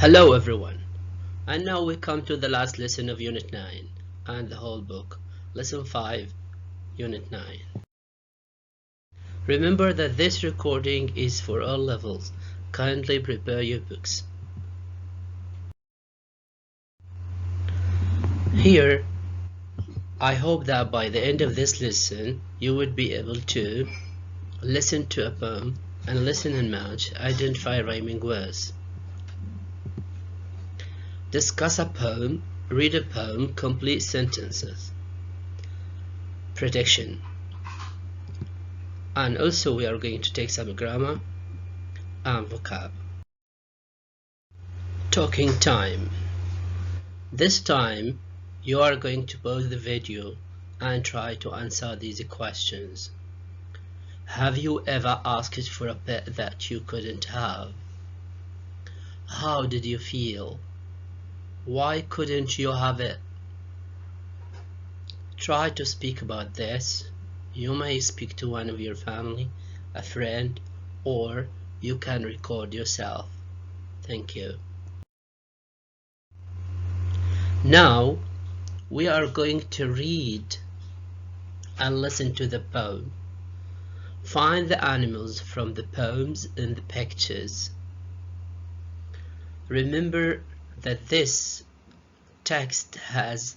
Hello everyone, and now we come to the last lesson of Unit 9 and the whole book, Lesson 5, Unit 9. Remember that this recording is for all levels. Kindly prepare your books. Here, I hope that by the end of this lesson, you would be able to listen to a poem and listen and match, identify rhyming words. Discuss a poem, read a poem, complete sentences. Prediction. And also we are going to take some grammar and vocab. Talking time. This time you are going to pause the video and try to answer these questions. Have you ever asked for a pet that you couldn't have? How did you feel? Why couldn't you have it? Try to speak about this. You may speak to one of your family, a friend, or you can record yourself. Thank you. Now we are going to read and listen to the poem. Find the animals from the poems in the pictures. Remember that this text has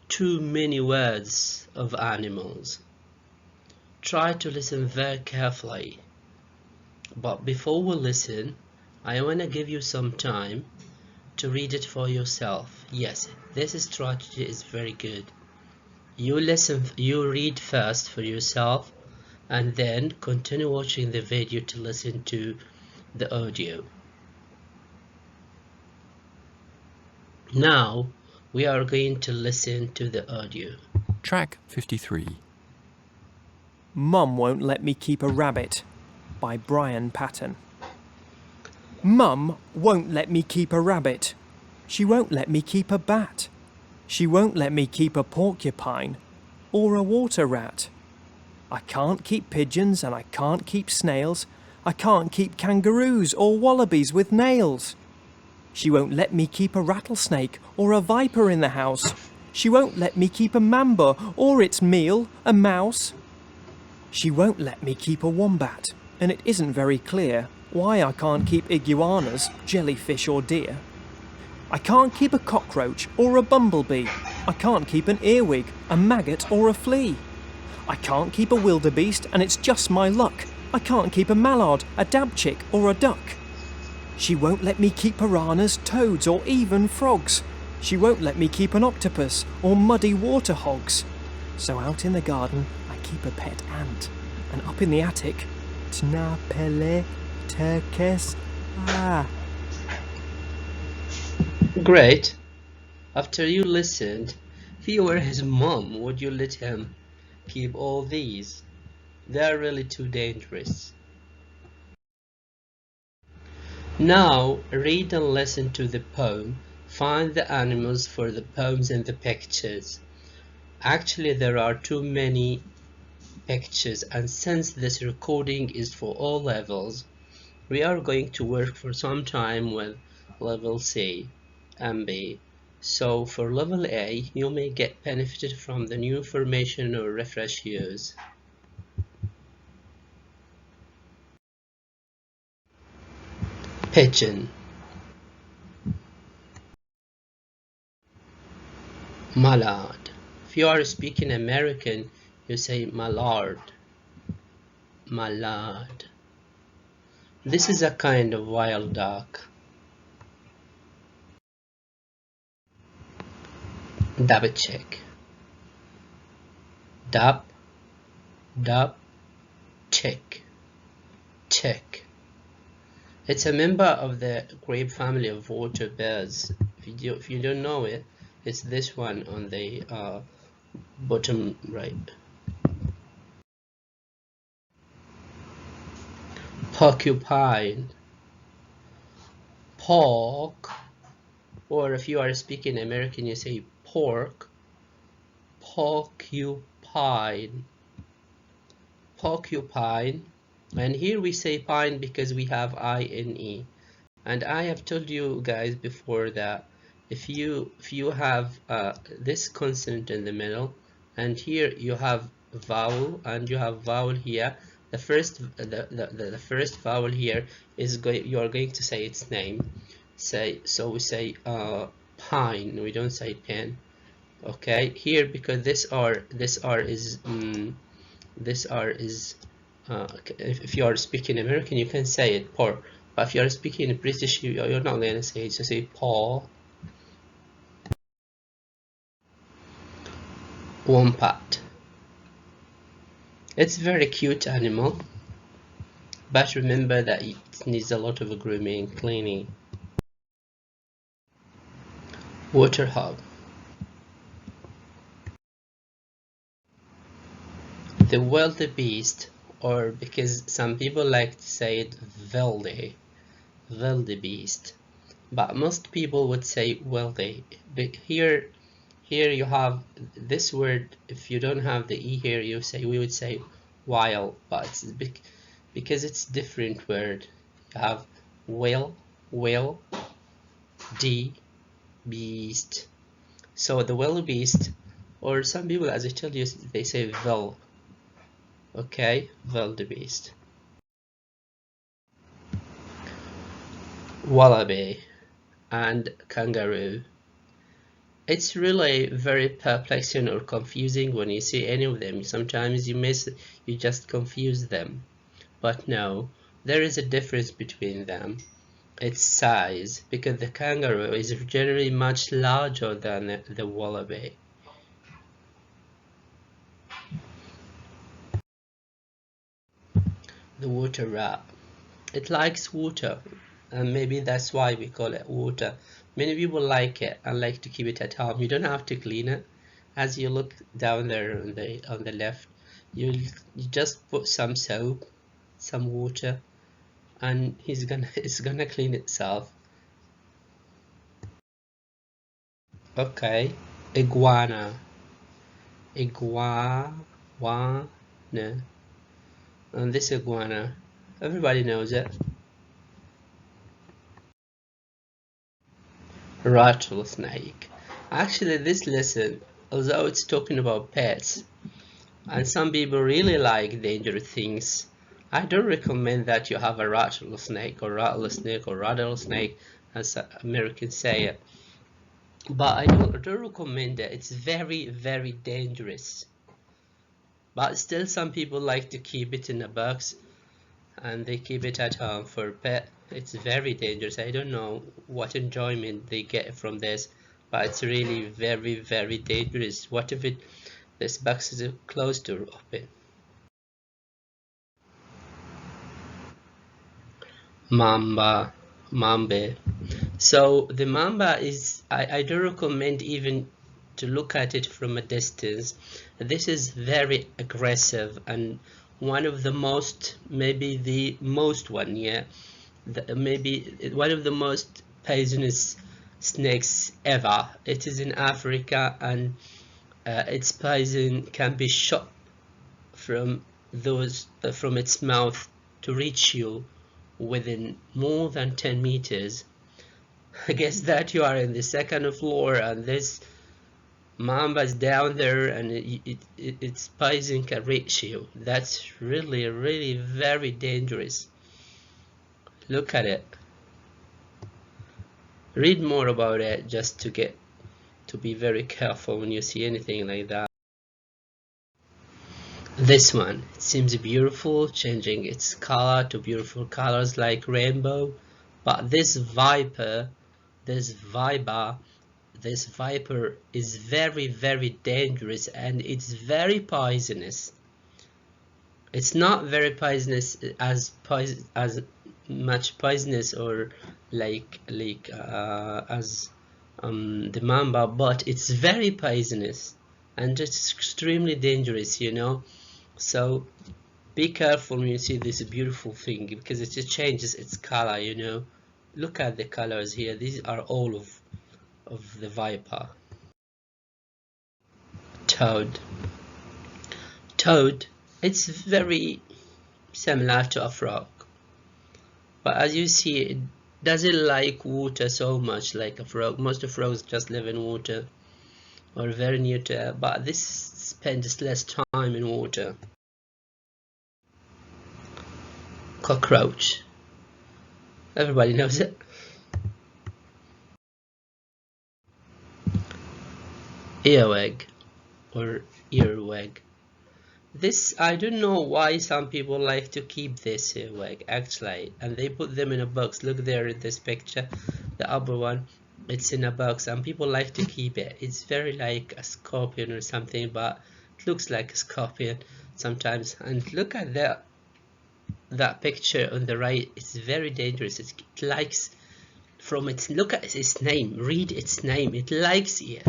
too many words of animals. Try to listen very carefully. But before we listen, I want to give you some time to read it for yourself. Yes, this strategy is very good. You read first for yourself and then continue watching the video to listen to the audio. Now we are going to listen to the audio. Track 53. Mum Won't Let Me Keep a Rabbit by Brian Patton. Mum won't let me keep a rabbit. She won't let me keep a bat. She won't let me keep a porcupine or a water rat. I can't keep pigeons and I can't keep snails. I can't keep kangaroos or wallabies with nails. She won't let me keep a rattlesnake or a viper in the house. She won't let me keep a mamba or its meal, a mouse. She won't let me keep a wombat, and it isn't very clear why I can't keep iguanas, jellyfish or deer. I can't keep a cockroach or a bumblebee. I can't keep an earwig, a maggot or a flea. I can't keep a wildebeest, and it's just my luck. I can't keep a mallard, a dabchick or a duck. She won't let me keep piranhas, toads or even frogs. She won't let me keep an octopus or muddy water hogs. So out in the garden I keep a pet ant, and up in the attic, Tnapele Turkes. Great. After you listened, if you were his mom, would you let him keep all these? They are really too dangerous. Now read and listen to the poem. Find the animals for the poems in the pictures. Actually, there are too many pictures, and since this recording is for all levels, we are going to work for some time with level C and B. So for level A, you may get benefited from the new information or refresh use. Pigeon. Mallard. If you are speaking American, you say mallard. Mallard. This is a kind of wild duck. Dabchick. Dab, chick, chick. It's a member of the grape family of water birds. If you don't know it, it's this one on the bottom right. Porcupine. Pork, or if you are speaking American, you say pork. Porcupine. Porcupine. And here we say pine because we have I-N-E. And I have told you guys before that if you have this consonant in the middle, and here you have vowel and you have vowel here, the first vowel here is you are going to say its name. So we say pine, we don't say pen. Okay, here, because this R is if you are speaking American, you can say it por, but if you are speaking British, you're not going to say it, so say paw. Wombat. It's a very cute animal, but remember that it needs a lot of grooming, cleaning. Waterhog. The wildebeest, or because some people like to say it wildebeest, but most people would say wilde. But here you have this word. If you don't have the e here, we would say wild, but it's because it's different word. You have will, beast. So the wildebeest, or some people, as I told you, they say vil. Okay, wildebeest. Wallaby and kangaroo. It's really very perplexing or confusing when you see any of them. Sometimes you just confuse them. But no, there is a difference between them. Its size, because the kangaroo is generally much larger than the wallaby. The water rat. It likes water, and maybe that's why we call it water. Many people like it and like to keep it at home. You don't have to clean it. As you look down there on the left, you just put some soap, some water, and it's gonna clean itself. Okay, iguana. And this iguana, everybody knows it. Rattlesnake. Actually, this lesson, although it's talking about pets, and some people really like dangerous things, I don't recommend that you have a rattlesnake, as Americans say it. But I don't recommend it. It's very, very dangerous. But still, some people like to keep it in a box, and they keep it at home for pet. It's very dangerous. I don't know what enjoyment they get from this, but it's really very, very dangerous. What if this box is closed or open? Mambe. So the mamba is, I don't recommend even to look at it from a distance. This is very aggressive and one of the most, maybe the most one, yeah, maybe one of the most poisonous snakes ever. It is in Africa, and its poison can be shot from from its mouth to reach you within more than 10 meters. I guess that you are in the second floor and this mamba is down there, and its poison can reach you. That's really, really very dangerous. Look at it. Read more about it just to be very careful when you see anything like that. This one, it seems beautiful, changing its color to beautiful colors like rainbow. But this viper is very, very dangerous, and it's very poisonous. It's not very poisonous as much poisonous or as the mamba, but it's very poisonous and it's extremely dangerous, you know. So be careful when you see this beautiful thing, because it just changes its color, you know. Look at the colors here. These are all of the viper. Toad. It's very similar to a frog, but as you see, doesn't like water so much like a frog. Most of frogs just live in water or very near to it, but this spends less time in water. Cockroach. Everybody knows it. Earwig or earwig. This, I don't know why some people like to keep this earwig actually, and they put them in a box. Look there in this picture, the upper one, it's in a box, and people like to keep it. It's very like a scorpion or something, but it looks like a scorpion sometimes. And look at that picture on the right. It's very dangerous. It likes from its, look at its name, read its name. It likes it.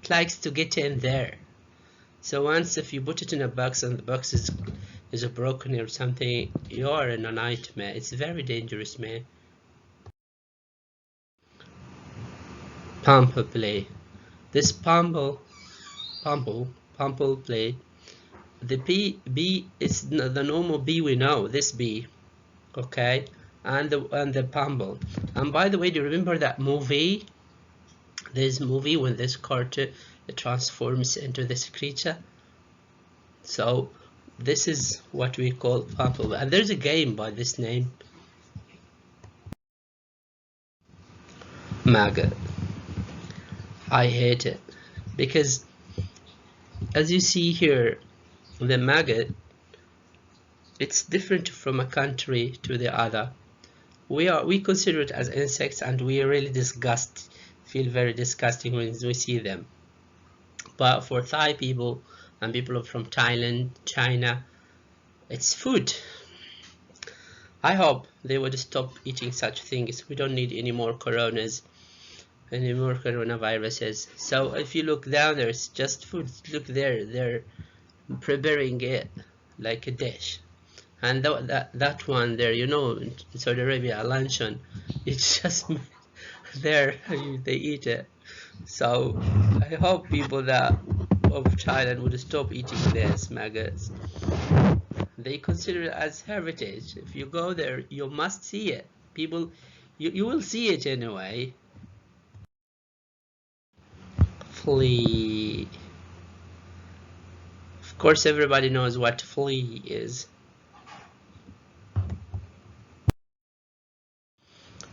It likes to get in there. So once if you put it in a box and the box is broken or something, you are in a nightmare. It's very dangerous, man. Pample play. This pample play. The bee is the normal bee we know. This bee, okay, and the pample. And by the way, do you remember that movie? This movie when this cartoon it transforms into this creature. So this is what we call pample, and there's a game by this name. Maggot. I hate it because as you see here, the maggot, it's different from a country to the other. We consider it as insects, and we really feel very disgusting when we see them. But for Thai people and people from Thailand, China, it's food. I hope they would stop eating such things. We don't need any more coronaviruses. So if you look down there, it's just food. Look there, they're preparing it like a dish. And that one there, you know, in Saudi Arabia, a luncheon, it's just there, they eat it. So I hope people that of Thailand would stop eating these maggots. They consider it as heritage. If you go there, you must see it. People, you will see it anyway. Flea. Of course, everybody knows what flea is.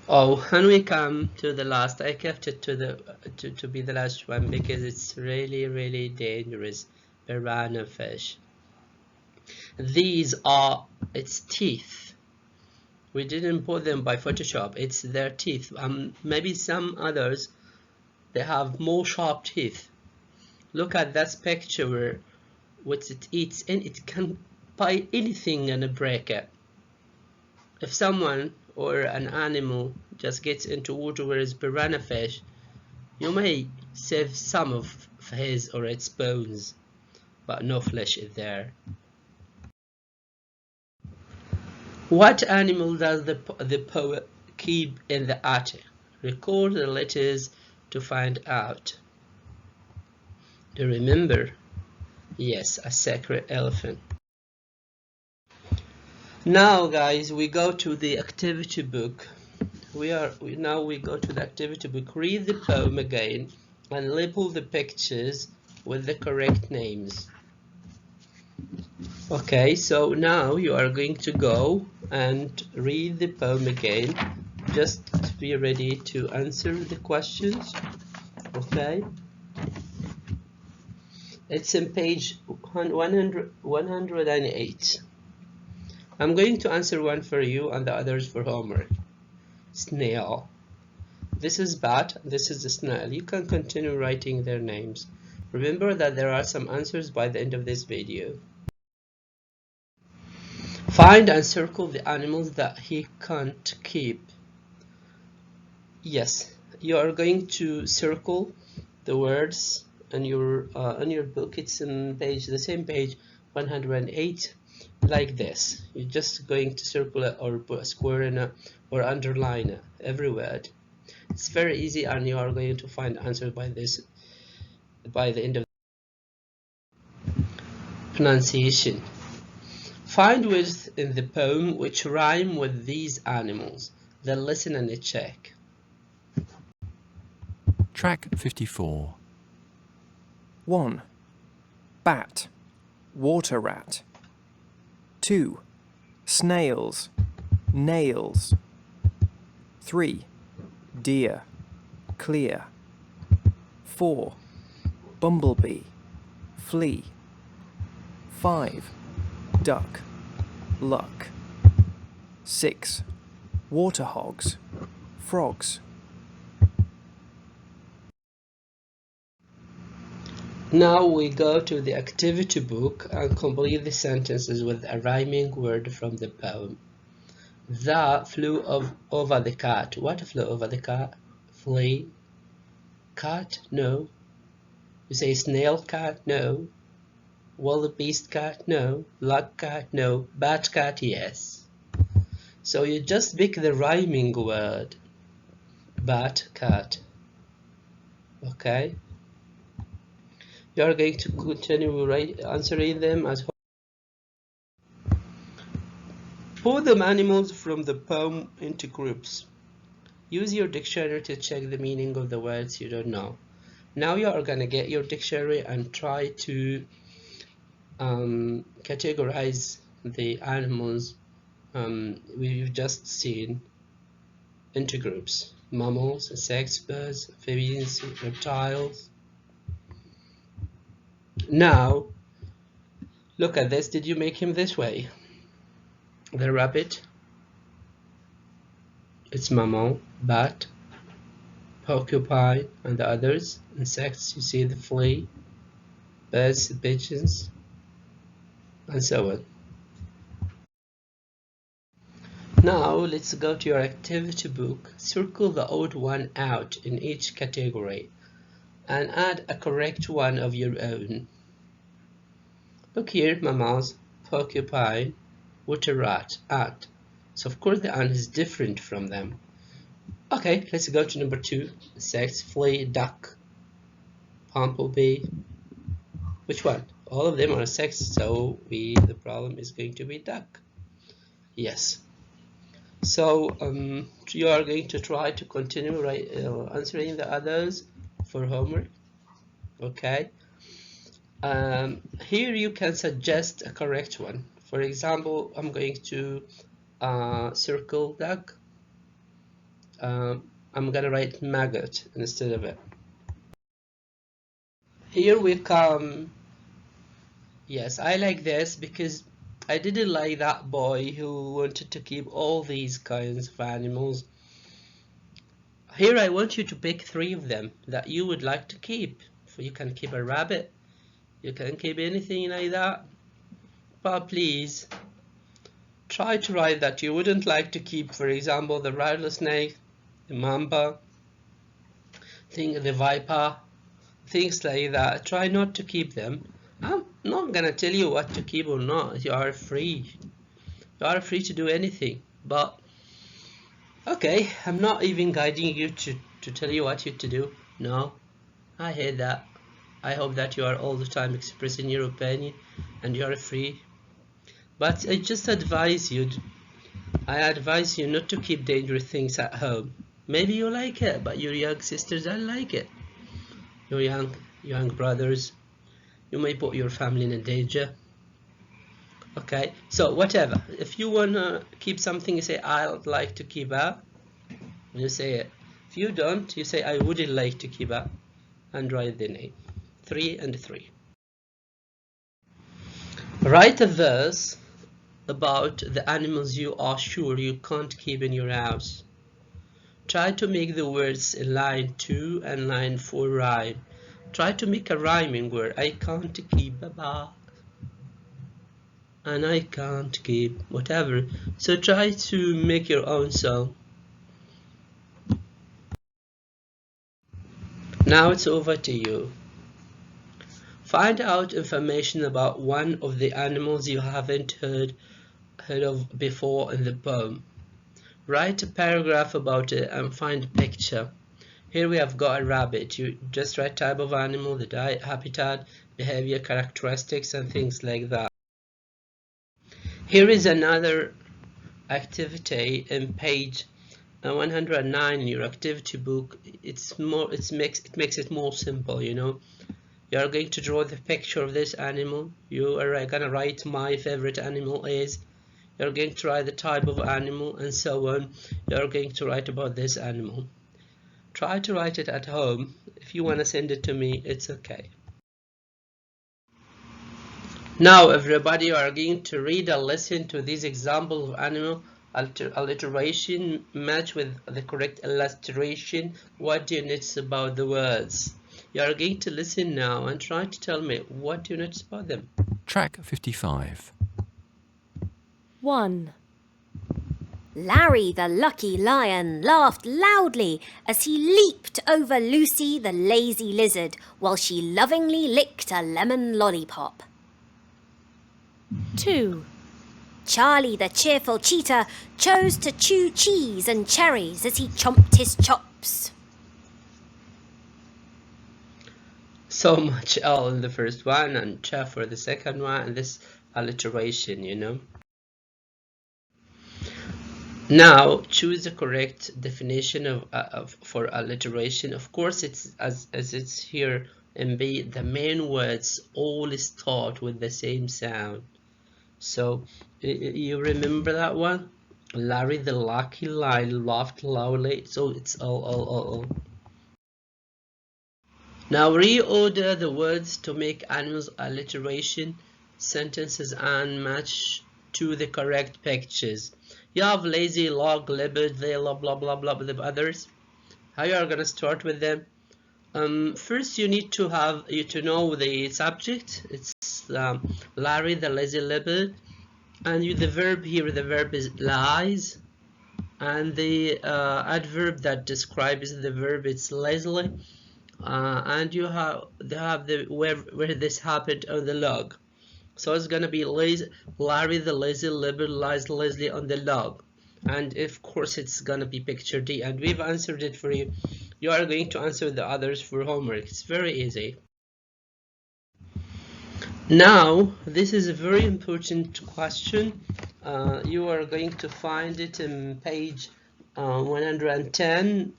Oh, and we come to the last. I kept it to be the last one because it's really dangerous. Piranha fish. These are its teeth. We didn't put them by Photoshop. It's their teeth. Maybe some others they have more sharp teeth. Look at that picture where what it eats, and it can bite anything and break it. If someone or an animal just gets into water where it's piranha fish, you may save some of his or its bones, but no flesh is there. What animal does the poet keep in the attic? Record the letters to find out. Do you remember? Yes, a sacred elephant. Now guys, we go to the activity book. We go to the activity book. Read the poem again and label the pictures with the correct names. Okay, so now you are going to go and read the poem again. Just be ready to answer the questions. Okay, it's on page 108. I'm going to answer one for you and the others for homework. Snail. This is bat, this is a snail. You can continue writing their names. Remember that there are some answers by the end of this video. Find and circle the animals that he can't keep. Yes, you are going to circle the words on your book. It's on the same page 108, like this. You're just going to circle it or put a square in it or underline it, every word. It's very easy, and you are going to find answers by the end of pronunciation. Find words in the poem which rhyme with these animals. Then listen and check. Track 54. 1. Bat, water rat. 2. Snails, nails. 3. Deer, clear. 4. Bumblebee, flea. 5. Duck, luck. 6. Water hogs, frogs. Now we go to the activity book and complete the sentences with a rhyming word from the poem. The flew over the cat. What flew over the cat? Flea. Cat? No. You say snail cat? No. Wildebeest cat? No. Luck cat? No. Bat cat? Yes. So you just pick the rhyming word. Bat cat. Okay. You are going to continue answering them as put the animals from the poem into groups. Use your dictionary to check the meaning of the words you don't know. Now you are going to get your dictionary and try to categorize the animals we've just seen into groups. Mammals, insects, birds, amphibians, reptiles. Now, look at this. Did you make him this way? The rabbit, it's mammal, bat, porcupine, and the others. Insects, you see the flea, birds, pigeons, and so on. Now, let's go to your activity book. Circle the odd one out in each category and add a correct one of your own. Look here, mammals, porcupine, water rat, ant. So of course the ant is different from them. Okay, let's go to number 2. Insects, flea, duck, bumblebee. Which one? All of them are insects, so the problem is going to be duck. Yes. So you are going to try to continue answering the others for homework. Okay. Here you can suggest a correct one. For example, I'm going to circle duck. I'm gonna write maggot instead of it. Here we come. Yes, I like this because I didn't like that boy who wanted to keep all these kinds of animals. Here I want you to pick 3 of them that you would like to keep. So you can keep a rabbit, you can keep anything like that, but please try to write that you wouldn't like to keep, for example, the rattlesnake, the mamba, the viper, things like that. Try not to keep them. I'm not gonna tell you what to keep or not. You are free. You are free to do anything. But okay, I'm not even guiding you to tell you what you to do. No, I hate that. I hope that you are all the time expressing your opinion and you are free. But I just advise you. I advise you not to keep dangerous things at home. Maybe you like it, but your young sisters don't like it. Your young brothers, you may put your family in danger. Okay, so whatever. If you wanna keep something, you say I'd like to keep that. You say it. If you don't, you say I wouldn't like to keep that, and write the name. 3 and 3. Write a verse about the animals you are sure you can't keep in your house. Try to make the words in line 2 and line 4 rhyme. Try to make a rhyming word. I can't keep a bat, and I can't keep whatever. So try to make your own song. Now it's over to you. Find out information about one of the animals you haven't heard of before in the poem. Write a paragraph about it and find a picture. Here we have got a rabbit. You just write type of animal, the diet, habitat, behavior, characteristics, and things like that. Here is another activity in page 109 in your activity book, it makes it more simple, you know. You are going to draw the picture of this animal. You are gonna write my favorite animal is. You're going to write the type of animal and so on. You're going to write about this animal. Try to write it at home. If you want to send it to me, it's okay. Now everybody, you are going to read and listen to these examples of animal alliteration. Match with the correct illustration what do you notice about the words. You are going to listen now and try to tell me what do you notice about them. Track 55. 1. Larry the lucky lion laughed loudly as he leaped over Lucy the lazy lizard while she lovingly licked a lemon lollipop. 2. Charlie the cheerful cheetah chose to chew cheese and cherries as he chomped his chops. So much L in the first one and Ch for the second one, and this alliteration, you know. Now choose the correct definition for alliteration. Of course, it's as it's here in B, the main words all start with the same sound. So you remember that one? Larry the lucky lion laughed loudly. So it's all. Now reorder the words to make animals alliteration sentences and match to the correct pictures. You have lazy, log, leopard, they blah blah blah blah the others. How you are gonna start with them? First you need to know the subject. It's Larry the lazy leopard, and the verb here, the verb is lies, and the adverb that describes the verb, it's lazily, and you have the where this happened on the log. So it's gonna be Larry the lazy leopard lies lazily on the log, and of course it's gonna be picture D, and we've answered it for you. You are going to answer the others for homework. It's very easy. Now this is a very important question. You are going to find it in page 110.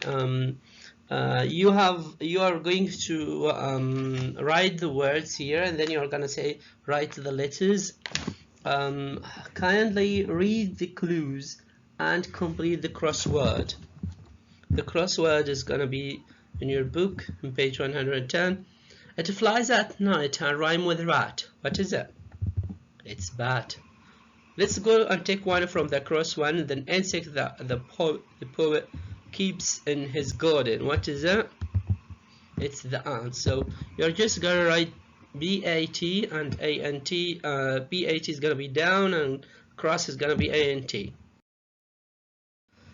You are going to write the words here, and then you are gonna say write the letters. Kindly read the clues and complete the crossword. The crossword is gonna be in your book on page 110. It flies at night and rhyme with rat. What is it? It's bat. Let's go and take one from the cross one. The insect that the poet keeps in his garden. What is it? It's the ant. So you're just gonna write B-A-T and A-N-T. B-A-T is gonna be down and cross is gonna be A-N-T.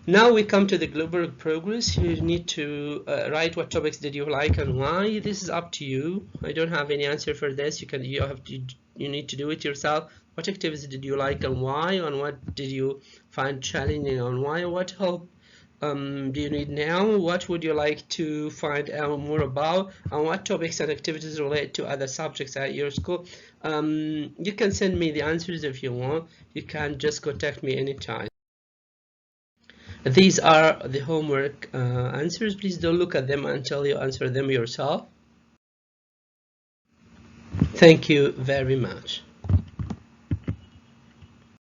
Now we come to the global progress. You need to write what topics did you like and why. This is up to you. I don't have any answer for this. You need to do it yourself. What activities did you like and why? And what did you find challenging and why? What help do you need now? What would you like to find out more about? And what topics and activities relate to other subjects at your school? You can send me the answers if you want. You can just contact me anytime. These are the homework answers. Please don't look at them until you answer them yourself. Thank you very much.